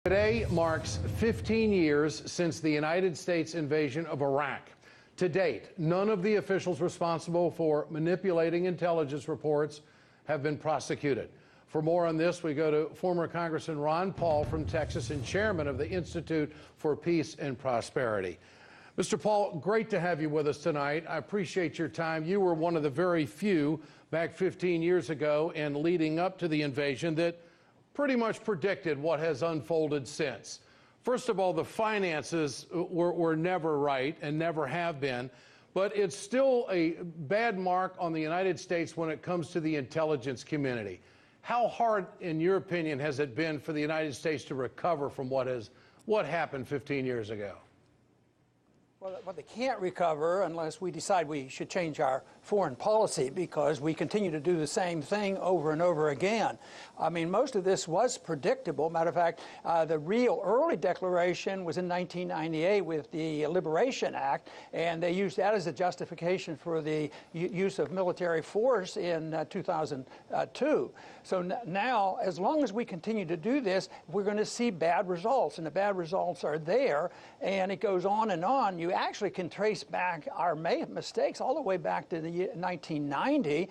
Today marks 15 years since the United States invasion of Iraq. To date, none of the officials responsible for manipulating intelligence reports have been prosecuted. For more on this, we go to former Congressman Ron Paul from Texas and chairman of the Institute for Peace and Prosperity. Mr. Paul, great to have you with us tonight. I appreciate your time. You were one of the very few back 15 years ago and leading up to the invasion that pretty much predicted what has unfolded since. First of all, the finances were never right and never have been, but it's still a bad mark on the United States when it comes to the intelligence community. How hard, in your opinion, has it been for the United States to recover from what happened 15 years ago? Well, they can't recover unless we decide we should change our foreign policy, because we continue to do the same thing over and over again. I mean, most of this was predictable. Matter of fact, the real early declaration was in 1998 with the Liberation Act, and they used that as a justification for the use of military force in 2002. So now, as long as we continue to do this, we're going to see bad results, and the bad results are there, and it goes on and on. You actually can trace back our mistakes all the way back to the 1990,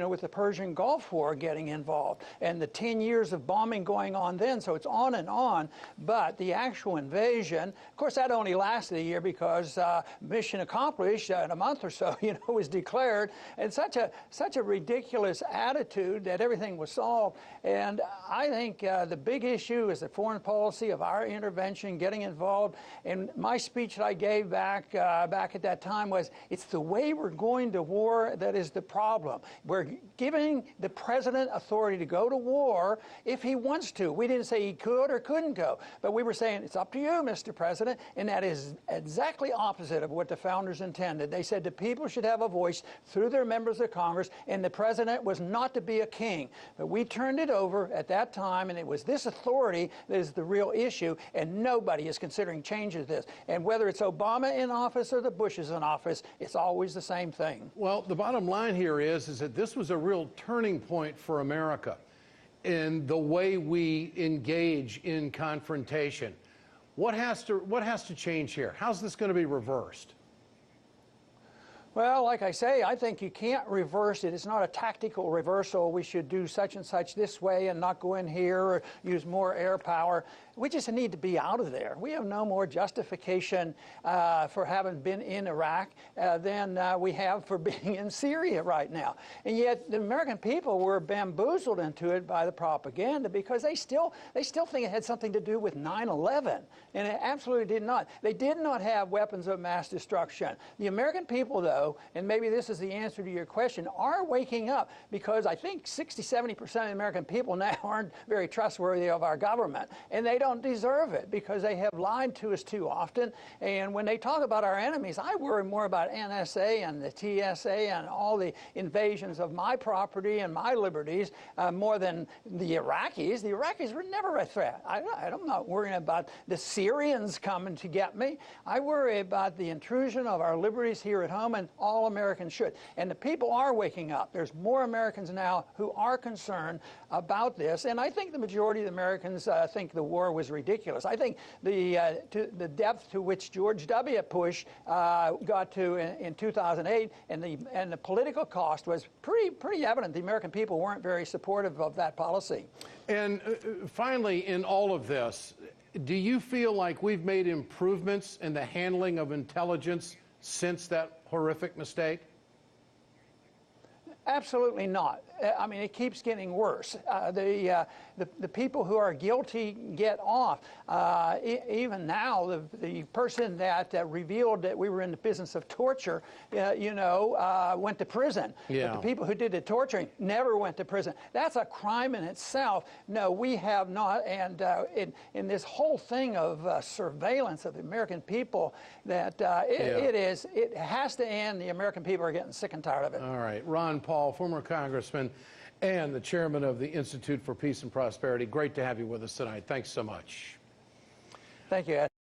with the Persian Gulf War getting involved, and the 10 years of bombing going on then. So it's on and on. But the actual invasion, of course, that only lasted a year because mission accomplished in a month or so, was declared. And such a ridiculous attitude that everything was solved. And I think the big issue is the foreign policy of our intervention, getting involved. And my speech that I gave back at that time was, it's the way we're going to war that is the problem. We're giving the president authority to go to war if he wants to. We didn't say he could or couldn't go, but we were saying, it's up to you, Mr. President, and that is exactly opposite of what the founders intended. They said the people should have a voice through their members of Congress, and the president was not to be a king. But we turned it over at that time, and it was this authority that is the real issue, and nobody is considering changes this. And whether it's Obama in office or the Bushes in office, it's always the same thing. Well, the bottom line here is that this was a real turning point for America in the way we engage in confrontation. What has to change here? How's this going to be reversed? Well, like I say, I think you can't reverse it. It's not a tactical reversal. We should do such and such this way and not go in here or use more air power. We just need to be out of there. We have no more justification for having been in Iraq than we have for being in Syria right now. And yet the American people were bamboozled into it by the propaganda, because they still think it had something to do with 9/11. And it absolutely did not. They did not have weapons of mass destruction. The American people, though, and maybe this is the answer to your question, are waking up, because I think 60–70% of the American people now aren't very trustworthy of our government, and they don't deserve it because they have lied to us too often. And when they talk about our enemies, I worry more about NSA and the TSA and all the invasions of my property and my liberties more than the Iraqis. The Iraqis were never a threat. I'm not worrying about the Syrians coming to get me. I worry about the intrusion of our liberties here at home, and all Americans should. And the people are waking up. There's more Americans now who are concerned about this. And I think the majority of the Americans think the war was ridiculous. I think the depth to which George W. Bush got to in 2008 and the political cost was pretty evident. The American people weren't very supportive of that policy. And finally, in all of this, do you feel like we've made improvements in the handling of intelligence since that horrific mistake? Absolutely not. I mean, it keeps getting worse. The people who are guilty get off. Even now, the person that revealed that we were in the business of torture, went to prison. Yeah. But the people who did the torturing never went to prison. That's a crime in itself. No, we have not. And in this whole thing of surveillance of the American people, that it has to end. The American people are getting sick and tired of it. All right. Ron Paul, former congressman and the chairman of the Institute for Peace and Prosperity. Great to have you with us tonight. Thanks so much. Thank you, Ed.